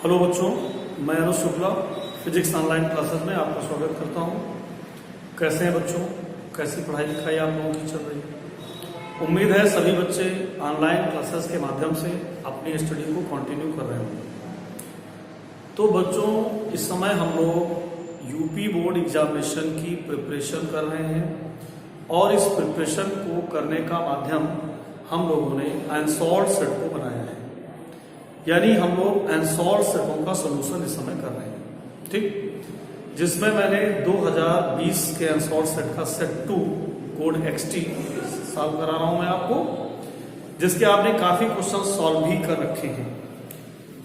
Hello बच्चों, मैं अनुज Shukla physics online classes में आपका स्वागत करता हूं। कैसे हैं बच्चों? कैसी पढ़ाई लिखाई आप लोगों की चल रही है? उम्मीद है सभी बच्चे ऑनलाइन क्लासेस के माध्यम से अपनी स्टडी को कंटिन्यू कर रहे होंगे। तो बच्चों, इस समय हम लोग यूपी बोर्ड एग्जामिनेशन की प्रिपरेशन कर रहे हैं और इस प्रिपरेशन को करने का माध्यम हम लोगों ने एनसॉल्व सेट को बनाया है। यानी हम लोग एनसॉल्व सेटों का सोल्यूशन इस समय कर रहे हैं, ठीक, जिसमें मैंने 2020 के एनसॉल्व सेट का सेट 2 कोड XT सॉल्व करा रहा हूं मैं आपको, जिसके आपने काफी क्वेश्चन सॉल्व भी कर रखे हैं।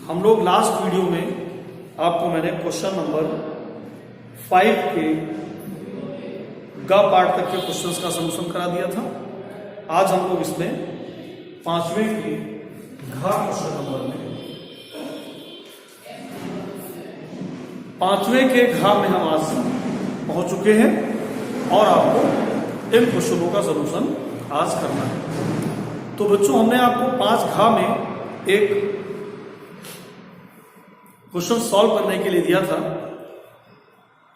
हम लोग लास्ट वीडियो में आपको मैंने क्वेश्चन नंबर 5 के ग पार्ट तक के क्वेश्चंस का सोल्यूशन करा दिया था। आज हम लोग इसमें 5वें के घ क्वेश्चन नंबर में 5वें के घ में हम आज पहुंच चुके हैं और आपको इन क्वेश्चनों का सोल्यूशन आज करना है। तो बच्चों, हमने आपको 5 घ में एक क्वेश्चन सॉल्व करने के लिए दिया था।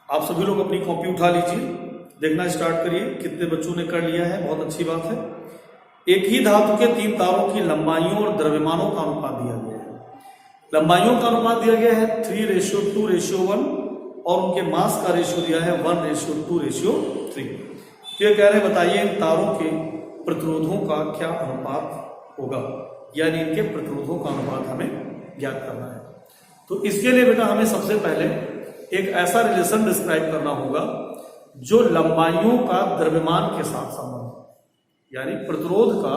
आप सभी लोग अपनी कॉपी उठा लीजिए, देखना स्टार्ट करिए। कितने बच्चों ने कर लिया है, बहुत अच्छी बात है। एक ही धातु के 3 तारों की लंबाइयों और द्रव्यमानों का अनुपात दिया गया है। लंबाइयों का अनुपात दिया गया है 3:2:1 और उनके मास का रेशियो दिया है 1:2:3। तो ये कह रहे हैं बताइए इन तारों के प्रतिरोधों का क्या अनुपात होगा, यानी इनके प्रतिरोधों का अनुपात हमें ज्ञात करना है। तो इसके लिए बेटा हमें सबसे पहले एक ऐसा रिलेशन डिस्क्राइब करना होगा जो लंबाइयों का द्रव्यमान के साथ संबंध, यानी प्रतिरोध का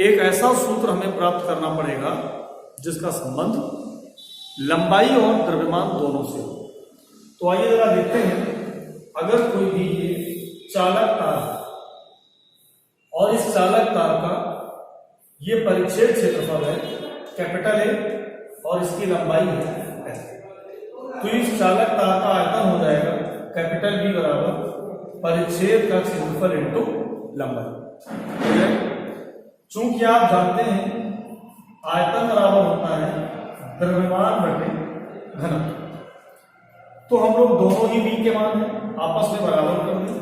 एक ऐसा सूत्र हमें प्राप्त करना पड़ेगा जिसका संबंध लंबाई और द्रव्यमान दोनों से हो। तो आइए जरा देखते हैं, अगर कोई भी ये चालक तार और इस चालक तार का ये परिच्छेद क्षेत्रफल है कैपिटल A और इसकी लंबाई है S, तो इस चालक तार का आयतन हो जाएगा कैपिटल B बराबर परिच्छेद का क्षेत्रफल इंटू लंबाई। चूंकि आप जानते हैं आयतन बराबर होता है द्रव्यमान बटे घनत्व, तो हम लोग दोनों ही B के मान है आपस में बराबर कर दें।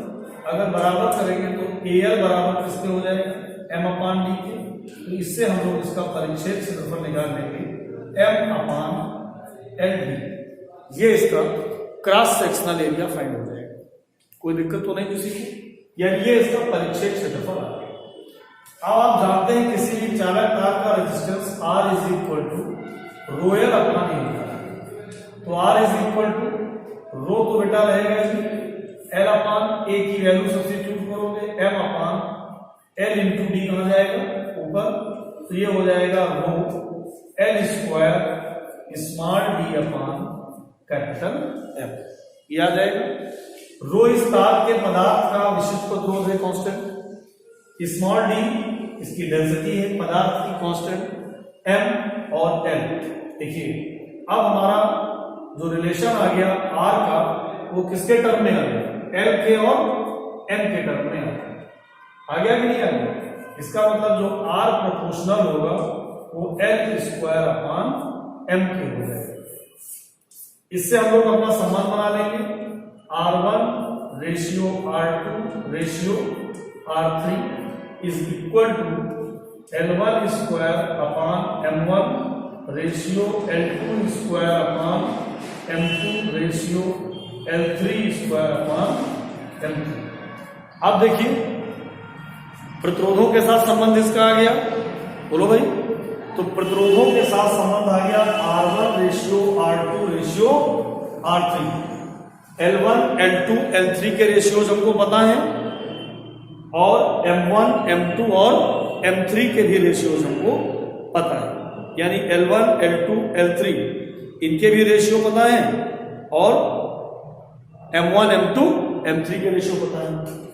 अगर बराबर करेंगे तो AL बराबर किसके हो जाएगा M/D के, तो इससे हम लोग इसका परिच्छेद क्षेत्रफल निकाल लेंगे M/LD। ये इसका क्रॉस सेक्शनल एरिया फाइंड हो जाएगा। कोई दिक्कत तो नहीं किसी को, यानी ये इसका परिच्छेद क्षेत्रफल आ गया। अब आप जानते हैं किसी भी चालक तार का रेजिस्टेंस R = ρL/A होता है। तो R = रो तो बेटा रहेगा जी, L/A की वैल्यू सब्स्टिट्यूट करोगे M/L × D कहां जाएगा ऊपर, तो ये हो जाएगा रो L² स्मॉल d/कैपिटल F। ये आ जाएगा। रो इस तार के पदार्थ का विशिष्ट प्रतिरोध है कांस्टेंट, स्मॉल d इसकी डेंसिटी है पदार्थ की कांस्टेंट, M और L। देखिए अब हमारा जो रिलेशन आ गया R का वो किसके टर्म में आ गया, L के और M के टर्म में आ गया कि नहीं आ गया। इसका मतलब जो R प्रोपोर्शनल होगा वो L² M के हो जाएगा। इससे हम लोग अपना संबंध बना लेंगे R1:R2:R3 is equal to L1²/M1 L2²/M2 अब देखिए प्रतिरोधों के साथ संबंध इसका आ गया, बोलो भाई। तो प्रतिरोधों के साथ संबंध आ गया R1:R2:R3। L1, L2, L3 के रेशियोज हमको पता है और M1, M2 और M3 के भी रेशियोज हमको पता है, यानी L1, L2, L3 इनके भी रेशियो पता है और M1, M2, M3 के रेशियो पता है।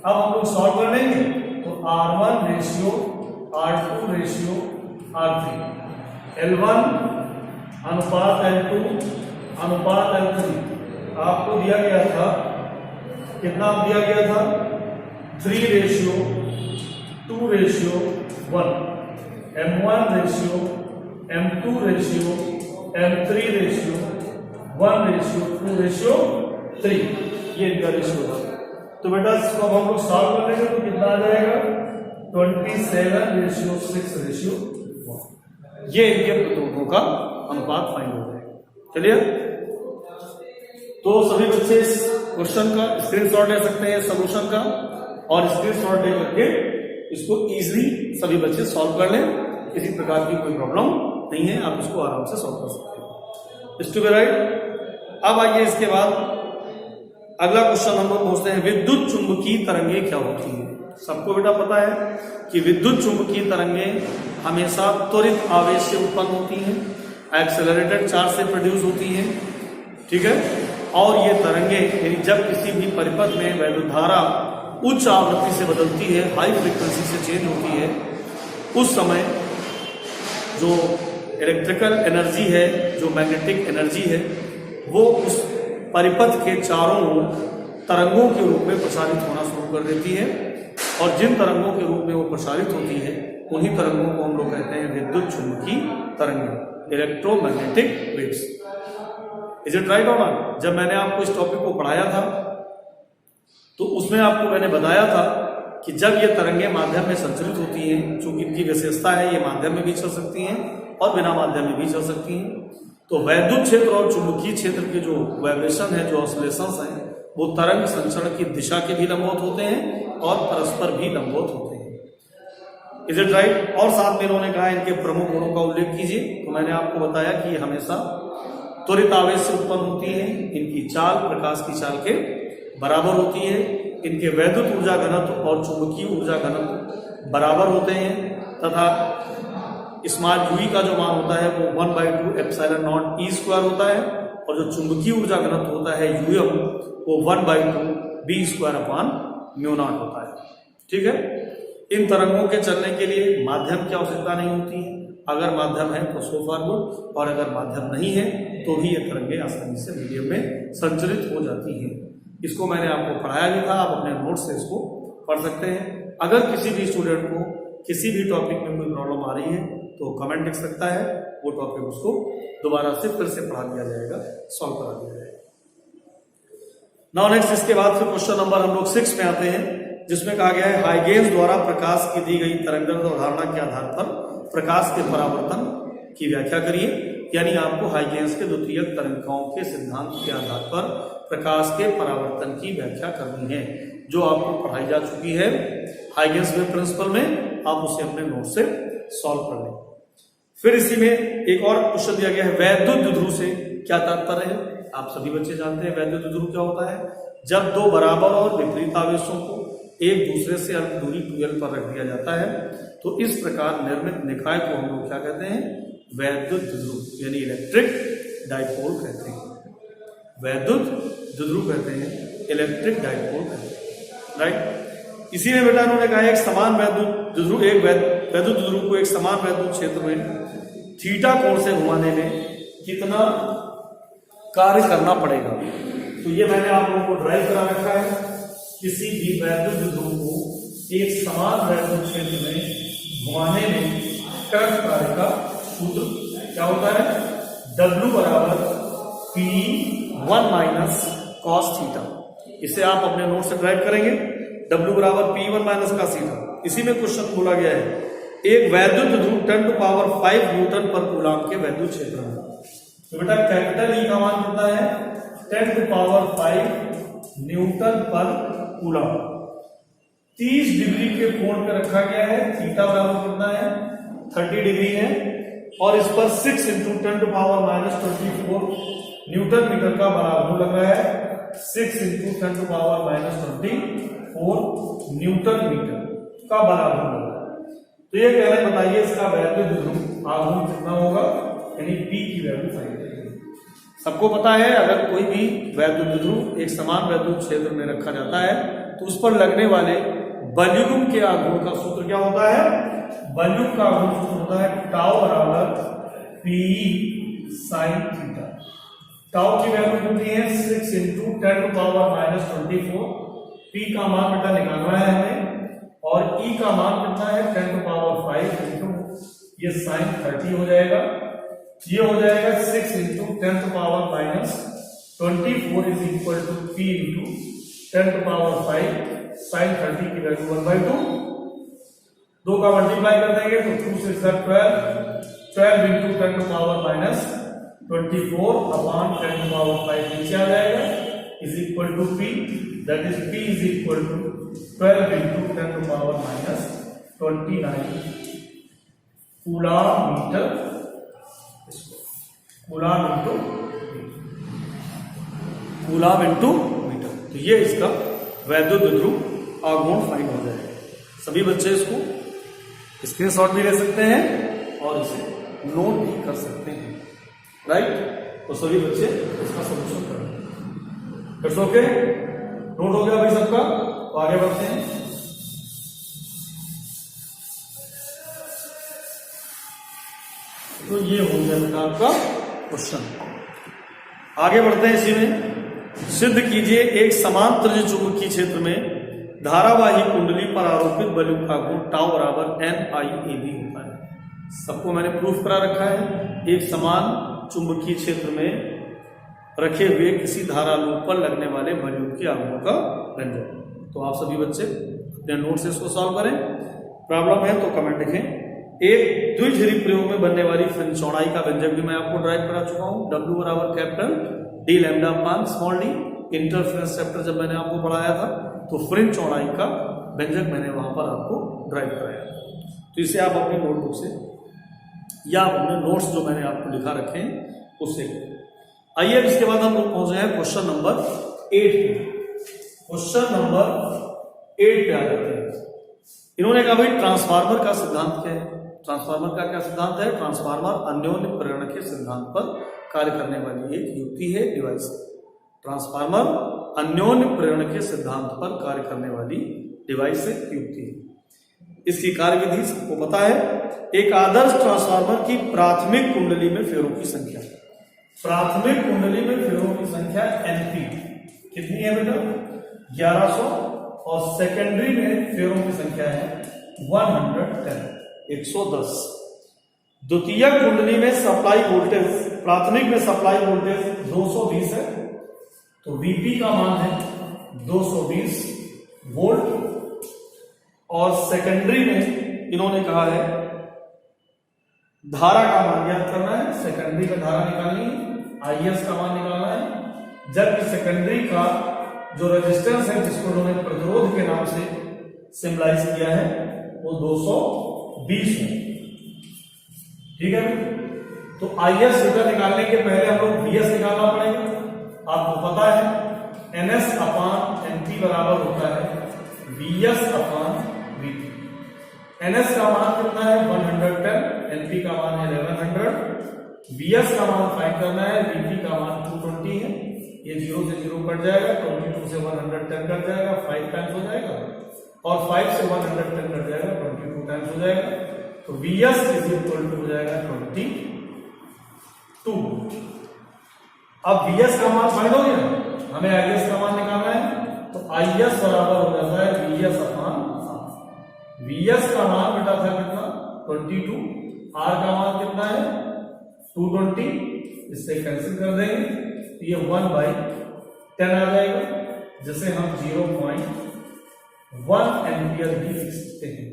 अब हम लोग सॉल्व कर लेंगे तो R1:R2:R3 L1 अनुपात L2 अनुपात L3 आपको दिया गया था, कितना दिया गया था 3:2:1। M1 ratio M2 ratio M3:1:2:3, ये इनका रेशियो था। तो बेटा इसको अब हम लोग सॉल्व कर लेंगे तो कितना आ जाएगा 27:6:1, ये इनके प्रतिरूपों का अनुपात फाइंड हो जाएगा। चलिए, तो सभी बच्चे इस क्वेश्चन का स्क्रीनशॉट ले सकते हैं सॉल्यूशन का, और स्क्रीनशॉट ले करके इसको इजीली सभी बच्चे सॉल्व कर लें। किसी प्रकार की कोई प्रॉब्लम नहीं है, आप इसको आराम से सॉल्व कर सकते हैं। Is to be right. अब आइए इसके बाद अगला क्वेश्चन हम लोग पूछते हैं, विद्युत चुंबकीय तरंगे क्या होती है। सबको बेटा पता है कि विद्युत चुंबकीय तरंगे हमेशा त्वरित आवेश से उत्पन्न होती हैं, एक्सेलरेटेड चार्ज से प्रोड्यूस होती हैं, ठीक है। और ये तरंगे जब किसी भी परिपथ में वैद्युत धारा उच्च आवृत्ति से बदलती है, हाई फ्रीक्वेंसी से चेंज होती है, उस समय जो इलेक्ट्रिकल एनर्जी है, जो मैग्नेटिक एनर्जी है, वो उस परिपथ के चारों ओर तरंगों के रूप में प्रसारित होना शुरू कर देती है, और जिन तरंगों के रूप में वो प्रसारित होती है उन्हीं तरंगों को हम लोग कहते हैं विद्युत चुंबकीय तरंगे, electromagnetic waves. Is it right और नॉट? जब मैंने आपको इस टॉपिक को पढ़ाया था तो उसमें आपको मैंने बताया था कि जब ये तरंगे माध्यम में संचरित होती हैं, चूंकि इनकी विशेषता है ये माध्यम में भी चल सकती हैं और बिना माध्यम में भी चल सकती हैं, तो वैद्युत क्षेत्र और चुंबकीय क्षेत्र के जो वाइब्रेशन है, जो ऑसिलेशंस हैं, वो तरंग संचरण की दिशा के भी लंबवत होते हैं और परस्पर भी लंबवत होते हैं। Is it right? और साथ में इन्होंने कहा इनके प्रमुख गुणों का उल्लेख कीजिए। तो मैंने आपको बताया कि हमेशा त्वरित आवेश से उत्पन्न होती है, इनकी चाल प्रकाश की चाल के बराबर होती है, इनके वैद्युत ऊर्जा घनत्व और चुंबकीय ऊर्जा घनत्व बराबर होते हैं, तथा स्मॉल यूई का जो मान होता है वो 1/2 एप्सिलॉन नॉट ई स्क्वायर होता है, और जो चुंबकीय ऊर्जा घनत्व होता है यूएम वो 1/2 B square upon mu naught होता है। ठीक है। इन तरंगों के चलने के लिए माध्यम की आवश्यकता नहीं होती है। अगर माध्यम है तो सो फॉरवर्ड, और अगर माध्यम नहीं है तो भी ये तरंगे आसानी से मीडियम में संचरित हो जाती हैं। इसको मैंने आपको पढ़ाया भी था, आप अपने नोट से इसको पढ़ सकते हैं। अगर किसी भी स्टूडेंट को किसी भी टॉपिक में कोई प्रॉब्लम आ रही है तो कमेंट लिख सकता है, वो टॉपिक उसको दोबारा से फिर से पढ़ा दिया जाएगा, सॉल्व करा दिया जाएगा। नाउ नेक्स्ट, इसके बाद फिर क्वेश्चन नंबर हम लोग 6 में आते हैं, जिसमें कहा गया है हाइगेंस द्वारा प्रकाश की दी गई तरंगदैर्घ्य अवधारणा के आधार पर प्रकाश के परावर्तन की व्याख्या करिए। यानी आपको हाइगेंस के द्वितीयक तरंगिकाओं के सिद्धांत के आधार पर प्रकाश के परावर्तन की व्याख्या करनी है, जो आपको पढ़ाई जा चुकी है हाइगेंस वेव प्रिंसिपल में। आप उसे अपने नोट से सॉल्व कर लें। फिर इसी में एक और क्वेश्चन दिया गया है, वैद्युत द्विध्रुव से क्या तात्पर्य है। आप सभी बच्चे जानते हैं वैद्युत द्विध्रुव क्या होता है। जब दो बराबर और विपरीत आवेशों को एक दूसरे से अल्प दूरी 2l पर रख दिया जाता है तो इस प्रकार निर्मित निकाय को हम लोग क्या कहते हैं, वैद्युत द्विध्रुव यानी इलेक्ट्रिक डाइपोल कहते हैं। वैद्युत द्विध्रुव कहते हैं, इलेक्ट्रिक डाइपोल कहते हैं। राइट। इसी में बेटा उन्होंने कहा एक समान वैद्युत द्विध्रुव को एक समान वैद्युत क्षेत्र में थीटा कोण से घुमाने में कितना कार्य करना पड़ेगा। तो ये मैंने आप लोगों को ड्राइव करा रखा है। किसी भी वैद्युत द्विध्रुव को एक समान वैद्युत क्षेत्र में घुमाने में करंट कार्य का सूत्र क्या होता है, W बराबर P1 - cos थीटा। इसे आप अपने नोट से ड्राइव करेंगे, W बराबर P1 - cos थीटा। इसी में क्वेश्चन बोला गया है एक वैद्युत द्विध्रुव 10⁵ न्यूटन पर कूलॉम के वैद्युत क्षेत्र में। तो बेटा कैपिटल ई का मान कितना है, 10⁵ न्यूटन पर कूलॉम। 30 डिग्री के कोण पे रखा गया है, थीटा बराबर कितना है 30 डिग्री है, और इस पर 6 × 10⁻24 न्यूटन मीटर का बराबर लग रहा है। 6 × 10⁻24 न्यूटन मीटर का बराबर लग रहा है। तो ये कह रहे हैं बताइए इसका वैद्युत द्विध्रुव आघूर्ण कितना होगा, यानी P की वैल्यू फाइंड करेंगे। सबको पता है अगर कोई भी वैद्युत द्विध्रुव एक समान वैद्युत क्षेत्र में रखा जाता है तो उस पर लगने वाले बलयुग्म के आघूर्ण का सूत्र क्या होता है, बलयुग्म का आघूर्ण सूत्र होता है टाउ बराबर Pe sin थीटा। टाउ की वैल्यू कितनी है 6 × 10⁻24। P का मान बेटा निकालना है हमें, और E का मान कितना है 10⁵ ये sin 30 हो जाएगा। ये हो जाएगा 6 into 10 power minus 24 is equal to P into 10 power 5 sine 30 की वैल्यू 1/2। 2 का मल्टीप्लाई कर देंगे तो 2 से 12 into 10 power minus 24 upon 10 power 5 नीचे आ जाएगा is equal to P, that is P is equal to 12 into 10 power minus 29 coulomb metre, coulomb into metre. तो ये इसका वैद्युत विध्रुव आघूर्ण फाइंड हो जाएगा। सभी बच्चे इसको स्क्रीनशॉट भी ले सकते हैं और इसे नोट भी कर सकते हैं, राइट। तो सभी बच्चे इसका सॉल्यूशन करें। इट्स ओके, नोट हो गया भाई सबका। तो आगे बढ़ते हैं। तो ये हो गया बेटा आपका क्वेश्चन। आगे बढ़ते हैं इसी में। सिद्ध कीजिए एक समान त्रिज्य चुंबकीय क्षेत्र में धारावाही कुंडली पर आरोपित बलों का गुण टाउ बराबर NIAB होता है। सबको मैंने प्रूफ करा रखा है। एक समान चुंबकीय क्षेत्र में रखे हुए किसी धारालु पर लगने वाले बलों के आघूर्ण का व्यंजक। तो आप सभी बच्चे अपने नोट से इसको सॉल्व करें। प्रॉब्लम है तो कमेंट लिखें। एक द्विध्रुवी प्रयोग में बनने वाली फ्रिंज चौड़ाई का व्यंजक भी मैं आपको ड्राइव करा चुका हूं। W बराबर कैपिटल D लैम्डा अपान स्मॉल d। इंटरफेरेंस चैप्टर जब मैंने आपको पढ़ाया था तो फ्रिंज चौड़ाई का व्यंजक मैंने वहां पर आपको ड्राइव कराया। तो इसे आप अपनी नोटबुक से या अपने नोट्स जो मैंने आपको लिखा रखे हैं उससे। आइए अब इसके बाद हम लोग पहुंचे हैं क्वेश्चन नंबर 8 पे। क्वेश्चन नंबर 8 पे आ जाते हैं। इन्होंने कहा भाई ट्रांसफार्मर का सिद्धांत क्या है। ट्रांसफार्मर का क्या सिद्धांत है। ट्रांसफार्मर अन्योन्य प्रेरण के सिद्धांत पर कार्य करने वाली एक युक्ति है, डिवाइस है। ट्रांसफार्मर अन्योन्य प्रेरण के सिद्धांत पर कार्य करने वाली डिवाइस है, युक्ति है। इसकी कार्यविधि सबको पता है। एक आदर्श ट्रांसफार्मर की प्राथमिक कुंडली में फेरों की संख्या, प्राथमिक कुंडली में फेरों की संख्या NP कितनी है बेटा 1100 और सेकेंडरी में फेरों की संख्या है 110। द्वितीयक कुंडली में सप्लाई वोल्टेज, प्राथमिक में सप्लाई वोल्टेज 220 है तो Vp का मान है 220 वोल्ट। और सेकेंडरी में इन्होंने कहा है धारा का मान ज्ञात करना है। सेकेंडरी का धारा निकालनी है, IS का मान निकालना है। जबकि सेकेंडरी का जो रेजिस्टेंस है जिसको उन्होंने प्रतिरोध के नाम से सिंबलाइज किया है वो 220 है। ठीक है। तो IS फिगर निकालने के पहले हम लोग VS निकालना पड़ेगा। आपको पता है NS अपान NP बराबर होता है VS अपान VP। NS का मान कितना है 110, NP का मान है 1100, VS का मान फाइंड करना है, VP का मान 220 है। ये 0 से 0 कट जाएगा, 22 से 110 कट जाएगा, 5 टाइम्स हो जाएगा और 5 से 110 कट जाएगा, 22 टाइम्स हो जाएगा। तो VS इज इक्वल टू हो जाएगा 22। अब VS का मान फाइंड हो गया, हमें IS का मान निकालना है। तो IS बराबर हो जाता है VS अपान R। VS का मान बेटा था कितना 22, R का मान कितना है 220, इससे कैंसिल कर देंगे तो ये 1/10 आ जाएगा, जिसे हम 0.1 एम्पियर भी लिख सकते हैं।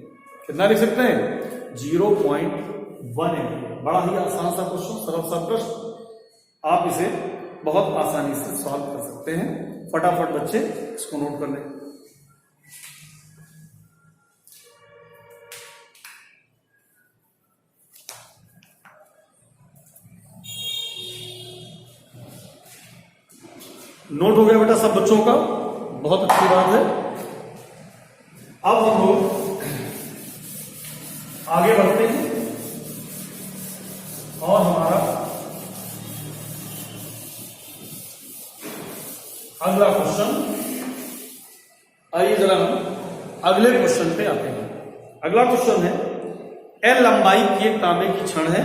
कितना लिख सकते हैं 0.1 एम्पियर। बड़ा ही आसान सा क्वेश्चन, सरल सा प्रश्न, आप इसे बहुत आसानी से सॉल्व कर सकते हैं। फटाफट बच्चे इसको नोट कर लें। नोट हो गया बेटा सब बच्चों का, बहुत अच्छी बात है। अब हम लोग आगे बढ़ते हैं और हमारा अगला क्वेश्चन, आइए जरा हम अगले क्वेश्चन पे आते हैं। अगला क्वेश्चन है L लंबाई की एक तांबे की छड़ है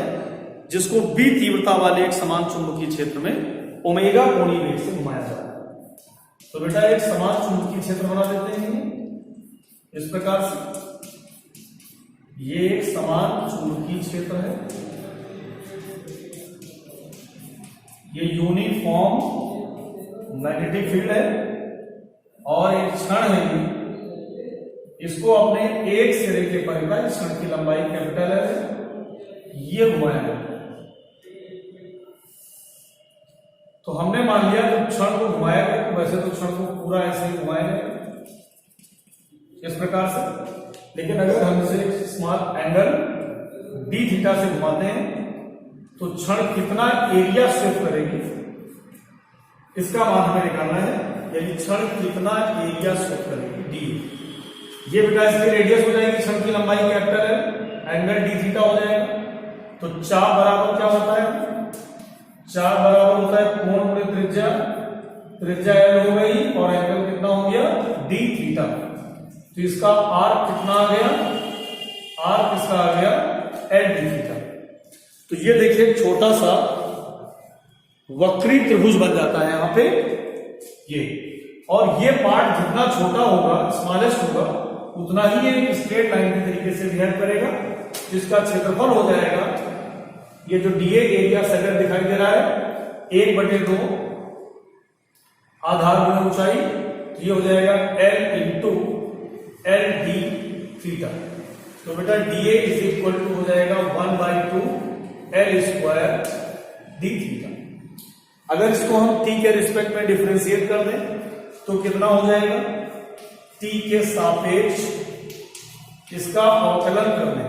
जिसको B तीव्रता वाले एक समान चुंबकीय क्षेत्र में ओमेगा कोणीय वेग से घुमाया जा रहा है। तो बेटा एक समान चुंबकीय क्षेत्र बना देते हैं इस प्रकार से। ये एक समान चुंबकीय क्षेत्र है ये यूनिफॉर्म मैग्नेटिक फील्ड है और एक क्षण है इसको अपने एक सिरे के परिधि क्षण की लंबाई कैपिटल है ये घुमाया। तो हमने मान लिया कि क्षण को घुमाया गया, तो वैसे तो क्षण को पूरा ऐसे ही घुमाया गया इस प्रकार से, लेकिन अगर हम इसे स्मॉल एंगल डी थीटा से घुमाते हैं तो क्षण कितना एरिया शिफ्ट करेगी इसका मान हमें निकालना है। यानी क्षण कितना एरिया शिफ्ट करेगी डी, ये बेटा इसकी रेडियस हो जाएगी, क्षण की लंबाई कैपिटल है, एंगल डी थीटा हो जाएगा। तो चाप बराबर क्या होता है, चाप बराबर होता है कोण गुणे त्रिज्या, त्रिज्या एल हो गई और एंगल कितना हो गया डी थीटा। तो इसका आर कितना आ गया, आर किसका आ गया एल डी थीटा। तो ये देखिए छोटा सा वक्री त्रिभुज बन जाता है यहां पे ये, और ये पार्ट जितना छोटा होगा स्मॉलेस्ट होगा उतना ही ये स्ट्रेट लाइन के तरीके से बिहेव करेगा, जिसका क्षेत्रफल हो जाएगा ये जो डीए एरिया सेगमेंट दिखाई दे रहा है 1/2 आधार गुना ऊंचाई, ये हो जाएगा L into L D theta. तो बेटा डीए इज इक्वल टू हो जाएगा 1/2 L स्क्वायर डी थीटा। अगर इसको हम t के रिस्पेक्ट में डिफरेंशिएट कर दें तो कितना हो जाएगा, t के सापेक्ष इसका अवकलन कर दें,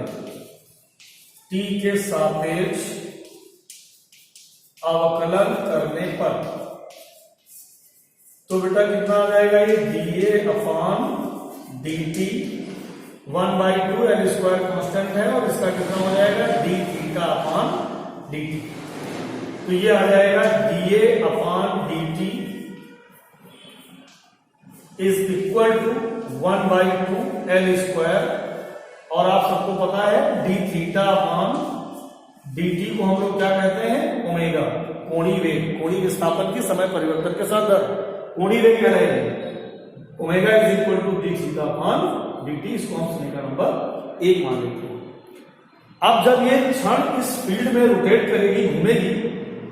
t के सापेक्ष अवकलन करने पर तो बेटा कितना आ जाएगा ये dA upon dt 1/2 L square constant है और इसका कितना हो जाएगा d थीटा अपॉन dt। तो ये आ जाएगा dA upon dt is equal to 1/2 L square, और आप सबको पता है डी थीटा अपॉन dt को हम लोग क्या कहते हैं ओमेगा, कोणीय वेग, कोणीय विस्थापन की समय परिवर्तन के साथ दर, कोणीय वेग क्या रहेगा omega is equal to d theta upon dt। इसको हम समीकरण नंबर 1 मान लेते हैं। अब जब ये क्षण इस फील्ड में रोटेट करेगी, घूमेगी,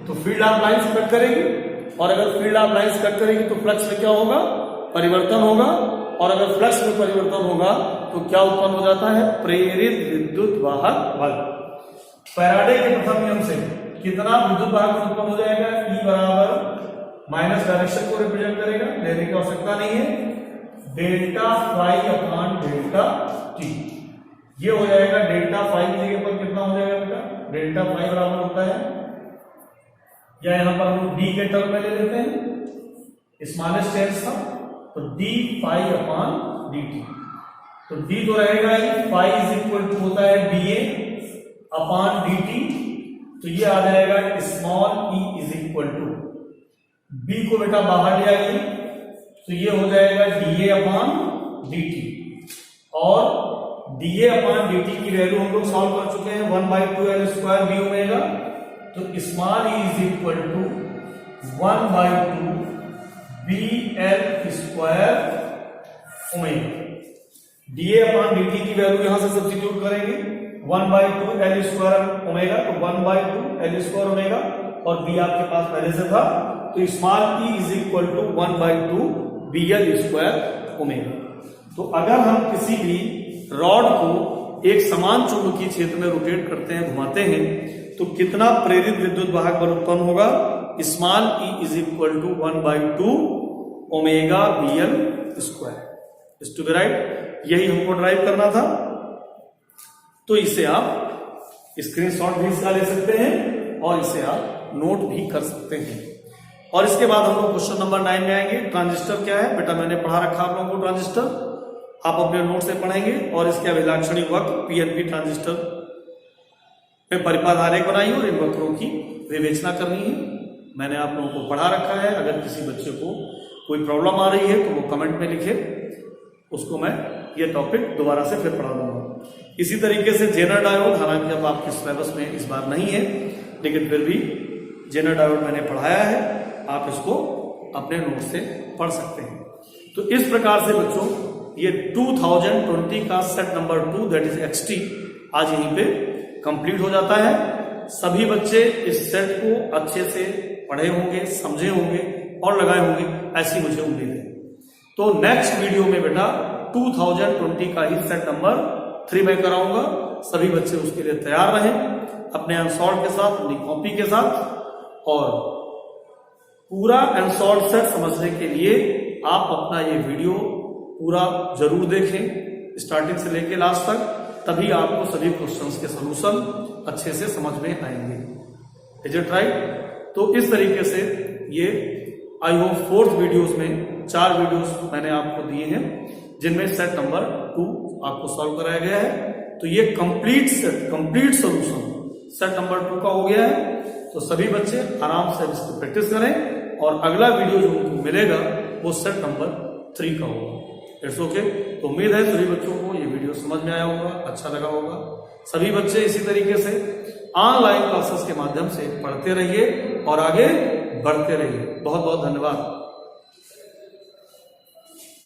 तो फील्ड ऑफ लाइंस कट करेगी, और अगर फील्ड ऑफ लाइंस कट करेगी तो फ्लक्स में क्या होगा परिवर्तन होगा, और अगर फ्लक्स में परिवर्तन होगा तो क्या उत्पन्न हो जाता है प्रेरित विद्युत वाहक बल। फैराडे के प्रथम नियम से कितना विद्युत वाहक उत्पन्न हो जाएगा, E बराबर माइनस डायरेक्शन को रिप्रेजेंट करेगा, लेने की आवश्यकता नहीं है, delta phi upon delta t. ये हो जाएगा डेल्टा फाई की जगह पर कितना हो जाएगा बेटा, डेल्टा फाई बराबर होता है, या यहां पर हम डी के टर्म में ले लेते हैं, स्मॉलेस्ट टेंस था तो d phi upon d t. तो डी तो रहेगा ही, फाई इज इक्वल टू होता है बीए अपॉन डी टी। तो ये आ जाएगा small e is equal to, B को बेटा बाहर ले आइए तो ये हो जाएगा डीए अपॉन डी टी, और डीए अपॉन डी टी की वैल्यू हम लोग सॉल्व कर चुके हैं 1/2 L स्क्वायर बी ओमेगा। तो small e is equal to 1/2 BL square omega. DA upon dt की वैल्यू यहां से सब्स्टिट्यूट करेंगे 1/2 L स्क्वायर ओमेगा, तो 1/2 L स्क्वायर ओमेगा, और बी आपके पास पहले से था, तो small e is equal to 1/2 BL square omega. तो अगर हम किसी भी रॉड को एक समान चुंबकीय क्षेत्र में रोटेट करते हैं, घुमाते हैं, तो कितना प्रेरित विद्युत वाहक बल उत्पन्न होगा, small e is equal to 1/2 omega BL square. Is to be right, यही हमको ड्राइव करना था। तो इसे आप स्क्रीनशॉट भी इसका ले सकते हैं और इसे आप नोट भी कर सकते हैं। और इसके बाद हम लोग क्वेश्चन नंबर 9 में आएंगे। ट्रांजिस्टर क्या है बेटा, मैंने पढ़ा रखा आप लोगों को ट्रांजिस्टर, आप अपने नोट से पढ़ेंगे, और इसके अभिलाक्षणिक वक्र पीएनपी ट्रांजिस्टर में परिपथ आरेख बनाई और इन वक्रों की विवेचना करनी है। मैंने आप लोगों को पढ़ा रखा है, अगर किसी बच्चे को कोई प्रॉब्लम आ रही है तो वो कमेंट में लिखे, उसको मैं ये टॉपिक दोबारा से फिर पढ़ा दूंगा। इसी तरीके से जेनर डायोड, हालांकि अब आपके सिलेबस में इस बार नहीं है, लेकिन फिर भी जेनर डायोड मैंने पढ़ाया है, आप इसको अपने नोट से पढ़ सकते हैं। तो इस प्रकार से बच्चों ये 2020 का set number 2 that is XT आज यहीं पे कंप्लीट हो जाता है। सभी बच्चे इस सेट को अच्छे से पढ़े होंगे, समझे होंगे और लगाए होंगे, ऐसी मुझे उम्मीद है। तो नेक्स्ट वीडियो में बेटा 2020 का ही सेट नंबर 3 मैं कराऊंगा। सभी बच्चे उसके लिए तैयार रहें, अपने अनसॉल्व के साथ, अपनी कॉपी के साथ। और पूरा अनसॉल्व सेट समझने के लिए आप अपना ये वीडियो पूरा जरूर देखें, स्टार्टिंग से लेके लास्ट तक, तभी आपको सभी क्वेश्चंस के सॉल्यूशन अच्छे से समझ में आएंगे। Is it right? तो इस तरीके से ये आई होप 4th वीडियोस में 4 वीडियोस मैंने आपको दिए हैं, जिनमें सेट नंबर 2 आपको सॉल्व कराया गया है। तो ये complete set, complete solution set number 2 का हो गया है। तो सभी बच्चे आराम से इसकी प्रैक्टिस करें और अगला वीडियो जो उनको मिलेगा वो सेट नंबर 3 का होगा। It's okay. तो उम्मीद है सभी बच्चों को ये वीडियो समझ में आया होगा, अच्छा लगा होगा। सभी बच्चे इसी तरीके से ऑनलाइन क्लासेस के माध्यम से पढ़ते रहिए और आगे बढ़ते रहिए। बहुत बहुत धन्यवाद।